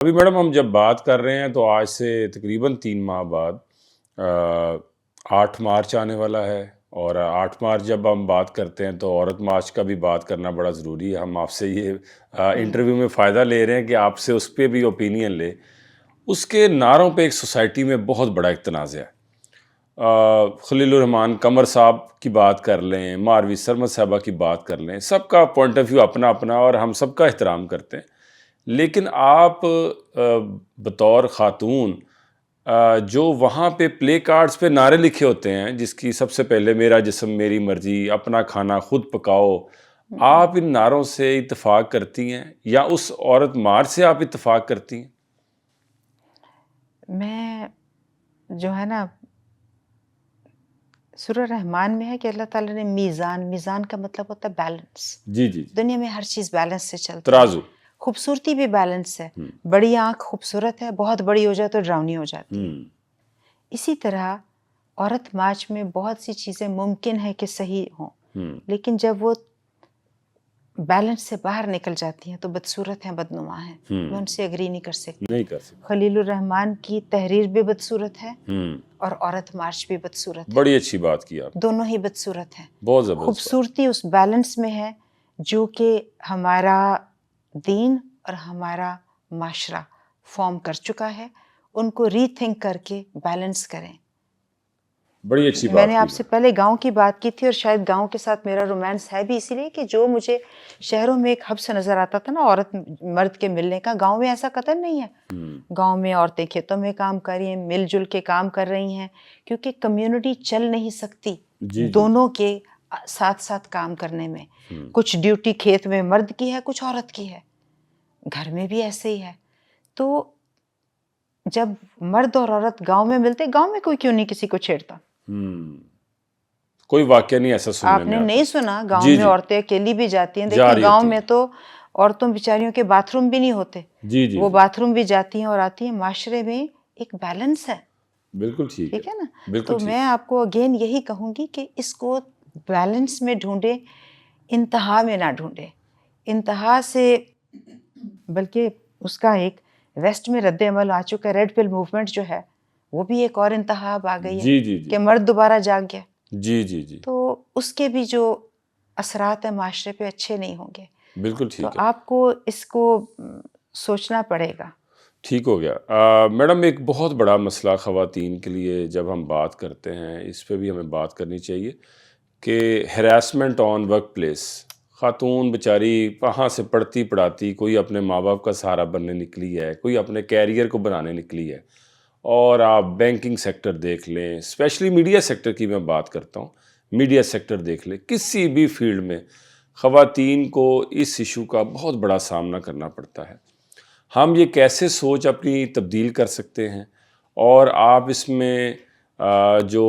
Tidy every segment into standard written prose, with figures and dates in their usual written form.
ابھی میڈم ہم جب بات کر رہے ہیں تو آج سے تقریباً 3 ماہ بعد 8 مارچ آنے والا ہے، اور 8 مارچ جب ہم بات کرتے ہیں تو عورت مارچ کا بھی بات کرنا بڑا ضروری ہے۔ ہم آپ سے یہ انٹرویو میں فائدہ لے رہے ہیں کہ آپ سے اس پہ بھی اوپینین لیں۔ اس کے نعروں پہ ایک سوسائٹی میں بہت بڑا ایک تنازع ہے۔ خلیل الرحمان قمر صاحب کی بات کر لیں، ماروی سرمد صاحبہ کی بات کر لیں، سب کا پوائنٹ آف ویو اپنا اپنا اور ہم سب کا احترام کرتے ہیں، لیکن آپ بطور خاتون جو وہاں پہ پلے کارڈز پہ نعرے لکھے ہوتے ہیں، جس کی سب سے پہلے میرا جسم میری مرضی، اپنا کھانا خود پکاؤ، آپ ان نعروں سے اتفاق کرتی ہیں یا اس عورت مارچ سے آپ اتفاق کرتی ہیں؟ میں جو ہے نا، سورہ رحمان میں ہے کہ اللہ تعالیٰ نے میزان کا مطلب ہوتا ہے بیلنس۔ جی جی، دنیا میں ہر چیز بیلنس سے چلتی ہے، ترازو۔ خوبصورتی بھی بیلنس ہے۔ بڑی آنکھ خوبصورت ہے، بہت بڑی ہو جائے تو ڈراؤنی ہو جاتی ہے۔ اسی طرح عورت مارچ میں بہت سی چیزیں ممکن ہے کہ صحیح ہوں، لیکن جب وہ بیلنس سے باہر نکل جاتی ہیں تو بدصورت ہیں، بدنما ہیں۔ میں ان سے اگری نہیں کر سکتی۔ نہیں کر سکتے۔ خلیل الرحمان کی تحریر بھی بدصورت ہے اور عورت مارچ بھی بدصورت ہے، بڑی اچھی بات کی آپ، دونوں ہی بدصورت ہیں۔ بہت زبردست بات۔ خوبصورتی اس بیلنس میں ہے جو کہ ہمارا دین اور ہمارا معاشرہ فارم کر چکا ہے۔ ان کو ری تھنک کر کے بیلنس کریں۔ بڑی اچھی بات میں نے کی آپ سے پہلے گاؤں کی بات کی تھی، اور شاید گاؤں کے ساتھ میرا رومانس ہے بھی اسی لیے کہ جو مجھے شہروں میں ایک حب سے نظر آتا تھا نا عورت مرد کے ملنے کا، گاؤں میں ایسا قطعاً نہیں ہے۔ گاؤں میں عورتیں کھیتوں میں کام کر رہی ہیں، مل جل کے کام کر رہی ہیں، کیونکہ کمیونٹی چل نہیں سکتی دونوں کے ساتھ ساتھ کام کرنے میں۔ کچھ ڈیوٹی کھیت میں مرد کی ہے، کچھ عورت کی ہے، گھر میں بھی ایسے ہی ہے۔ تو جب مرد اور عورت گاؤں میں ملتے، گاؤں میں کوئی کیوں نہیں کسی کو چھیڑتا؟ کوئی واقعہ نہیں ایسا سننے آپ میں نے آتا۔ نہیں سنا گاؤں میں عورتیں اکیلی بھی جاتی ہیں؟ جا دیکھیں رہی گاؤں ہوتی میں تو عورتوں بیچاریوں کے باتھ روم بھی نہیں ہوتے، جی جی وہ جی، باتھ روم بھی جاتی ہیں اور آتی ہیں۔ معاشرے میں ایک بیلنس ہے، بالکل ٹھیک ٹھیک ہے نا؟ بالکل تو ٹھیک۔ میں آپ کو اگین یہی کہوں گی کہ اس کو بیلنس میں ڈھونڈے، انتہا میں نہ ڈھونڈے۔ انتہا سے بلکہ اس کا ایک ویسٹ میں رد عمل آ چکا ہے، ریڈ پل موومنٹ جو ہے وہ بھی ایک اور انتہا اب آ گئی ہے جی جی جی کہ مرد دوبارہ جاگ گیا۔ جی جی جی، تو اس کے بھی جو اثرات ہیں معاشرے پہ اچھے نہیں ہوں گے۔ بالکل تو ٹھیک ہے، آپ کو اس کو سوچنا پڑے گا۔ ٹھیک ہو گیا۔ میڈم ایک بہت بڑا مسئلہ خواتین کے لیے جب ہم بات کرتے ہیں، اس پہ بھی ہمیں بات کرنی چاہیے کہ ہراسمنٹ آن ورک پلیس۔ خاتون بیچاری وہاں سے پڑھتی پڑھاتی کوئی اپنے ماں باپ کا سہارا بننے نکلی ہے، کوئی اپنے کیریئر کو بنانے نکلی ہے، اور آپ بینکنگ سیکٹر دیکھ لیں، اسپیشلی میڈیا سیکٹر کی میں بات کرتا ہوں، میڈیا سیکٹر دیکھ لیں، کسی بھی فیلڈ میں خواتین کو اس ایشو کا بہت بڑا سامنا کرنا پڑتا ہے۔ ہم یہ کیسے سوچ اپنی تبدیل کر سکتے ہیں، اور آپ اس میں جو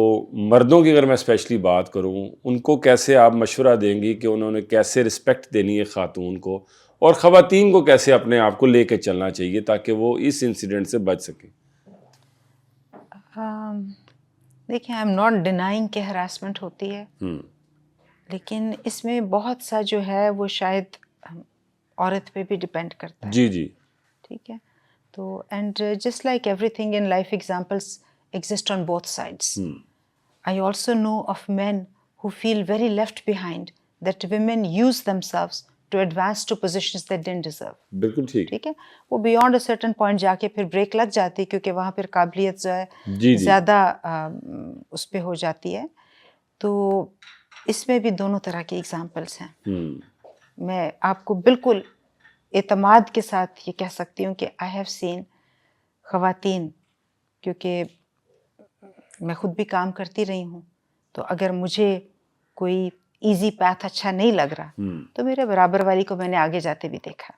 مردوں کی اگر میں اسپیشلی بات کروں، ان کو کیسے آپ مشورہ دیں گی کہ انہوں نے کیسے رسپیکٹ دینی ہے خاتون کو، اور خواتین کو کیسے اپنے آپ کو لے کے چلنا چاہیے تاکہ وہ اس انسیڈنٹ سے بچ سکیں؟ دیکھیں، آئی ایم ناٹ ڈینائنگ کہ ہراسمنٹ ہوتی ہے، لیکن اس میں بہت سا جو ہے وہ شاید عورت پہ بھی ڈپینڈ کرتا ہے۔ جی جی، ٹھیک ہے، تو and just like every thing in life examples exist on both sides. I also know of men who feel very left behind, that women use themselves to advance to positions they didn't deserve. بالکل ٹھیک، ٹھیک ہے، وہ beyond a certain point جا کے پھر break لگ جاتی، کیونکہ وہاں پھر قابلیت جو ہے جی جی، زیادہ اس پہ ہو جاتی ہے۔ تو اس میں بھی دونوں طرح کی ایگزامپلس ہیں۔ میں آپ کو بالکل اعتماد کے ساتھ یہ کہہ سکتی ہوں کہ آئی ہیو سین خواتین، کیونکہ میں خود بھی کام کرتی رہی ہوں، تو اگر مجھے کوئی ایزی پیتھ اچھا نہیں لگ رہا تو میرے برابر والی کو میں نے آگے جاتے بھی دیکھا،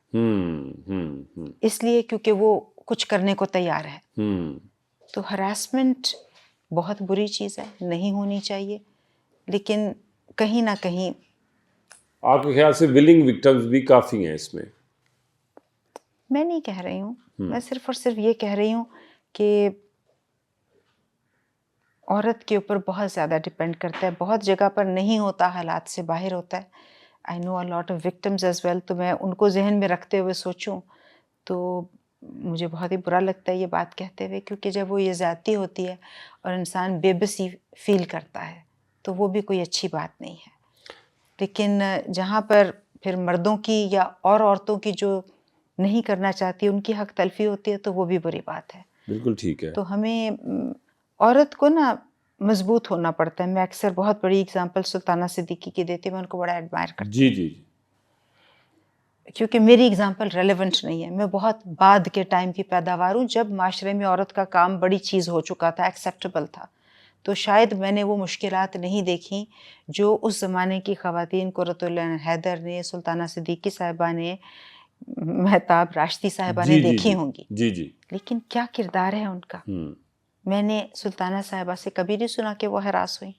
اس لیے کیونکہ وہ کچھ کرنے کو تیار ہے۔ تو ہراسمنٹ بہت بری چیز ہے، نہیں ہونی چاہیے، لیکن کہیں نہ کہیں آپ کے خیال سے ولنگ وکٹمز بھی کافی ہیں اس میں؟ میں نہیں کہہ رہی ہوں، میں صرف اور صرف یہ کہہ رہی ہوں کہ عورت کے اوپر بہت زیادہ ڈپینڈ کرتا ہے، بہت جگہ پر نہیں ہوتا، حالات سے باہر ہوتا ہے۔ I know a lot of victims as well, تو میں ان کو ذہن میں رکھتے ہوئے سوچوں تو مجھے بہت ہی برا لگتا ہے یہ بات کہتے ہوئے، کیونکہ جب وہ یہ زیادتی ہوتی ہے اور انسان بے بسی فیل کرتا ہے تو وہ بھی کوئی اچھی بات نہیں ہے. لیکن جہاں پر پھر مردوں کی یا اور عورتوں کی جو نہیں کرنا چاہتی ان کی حق تلفی ہوتی ہے تو وہ بھی بری بات ہے. بالکل ٹھیک ہے. تو ہمیں عورت کو نا مضبوط ہونا پڑتا ہے. میں اکثر بہت بڑی اگزامپل سلطانہ صدیقی کی دیتی ہوں، میں ان کو بڑا ایڈمائر کرتی جی ہوں. جی کیونکہ میری اگزامپل ریلیونٹ نہیں ہے. میں بہت بعد کے ٹائم کی پیداوار ہوں، جب معاشرے میں عورت کا کام بڑی چیز ہو چکا تھا، ایکسیپٹیبل تھا. تو شاید میں نے وہ مشکلات نہیں دیکھیں جو اس زمانے کی خواتین قرۃ العین حیدر نے، سلطانہ صدیقی صاحبہ نے، مہتاب راشدی صاحبہ نے جی جی دیکھی جی ہوں گی. جی جی لیکن کیا کردار ہے ان کا. میں نے سلطانہ صاحبہ سے کبھی نہیں سنا کہ وہ ہراس ہوئیں.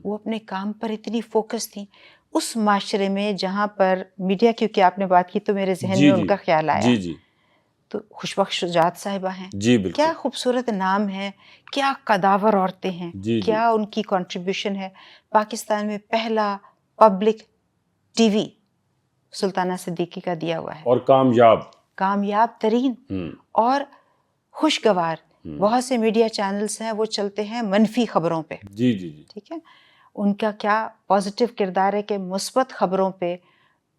وہ اپنے کام پر اتنی فوکس تھیں. اس معاشرے میں جہاں پر میڈیا، کیونکہ آپ نے بات کی تو میرے ذہن جی میں ان جی کا خیال آیا. جی جی تو خوشبخش شجاعت صاحبہ ہیں. جی بالکل. کیا خوبصورت نام ہے، کیا قداور عورتیں ہیں، جی جی کیا ان کی کنٹریبیوشن ہے. پاکستان میں پہلا پبلک ٹی وی سلطانہ صدیقی کا دیا ہوا ہے، اور کامیاب ترین اور خوشگوار. بہت سے میڈیا چینلز ہیں وہ چلتے ہیں منفی خبروں پہ. جی جی جی ٹھیک ہے. ان کا کیا پازیٹیو کردار ہے کہ مثبت خبروں پہ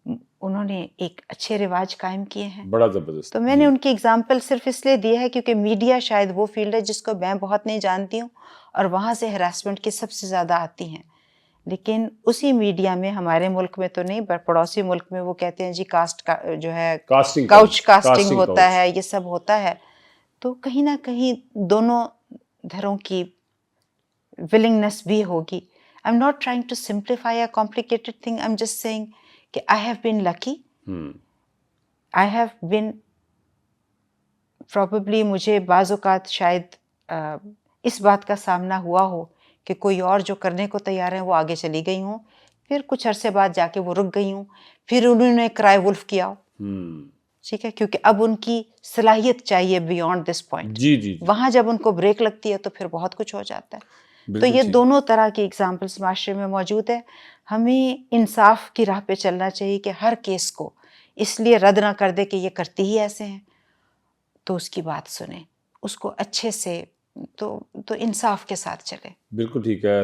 انہوں نے ایک اچھے رواج قائم کیے ہیں. بڑا زبردست. تو میں نے ان کی اگزامپل صرف اس لیے دی ہے کیونکہ میڈیا شاید وہ فیلڈ ہے جس کو میں بہت نہیں جانتی ہوں اور وہاں سے ہراسمنٹ کی سب سے زیادہ آتی ہیں. لیکن اسی میڈیا میں، ہمارے ملک میں تو نہیں، پڑوسی ملک میں وہ کہتے ہیں جی کاسٹ کا جو ہے کاؤچ کاسٹنگ ہوتا ہے، یہ سب ہوتا ہے. تو کہیں نہ کہیں دونوں دھروں کی ولنگنس بھی ہوگی. I'm not trying to simplify a complicated thing. I'm just saying کہ I have been lucky. I have been probably مجھے بعض اوقات شاید اس بات کا سامنا ہوا ہو کہ کوئی اور جو کرنے کو تیار ہے وہ آگے چلی گئی ہوں، پھر کچھ عرصے بعد جا کے وہ رک گئی ہوں، پھر انہوں نے کرائے ولف کیا ہو. ٹھیک ہے. کیونکہ اب ان کی صلاحیت چاہیے بیونڈ دس پوائنٹ. جی جی وہاں جب ان کو بریک لگتی ہے تو پھر بہت کچھ ہو جاتا ہے. تو یہ دونوں طرح کی اگزامپلس معاشرے میں موجود ہے. ہمیں انصاف کی راہ پہ چلنا چاہیے کہ ہر کیس کو اس لیے رد نہ کر دے کہ یہ کرتی ہی ایسے ہیں، تو اس کی بات سنیں، اس کو اچھے سے تو انصاف کے ساتھ چلے. بالکل ٹھیک ہے.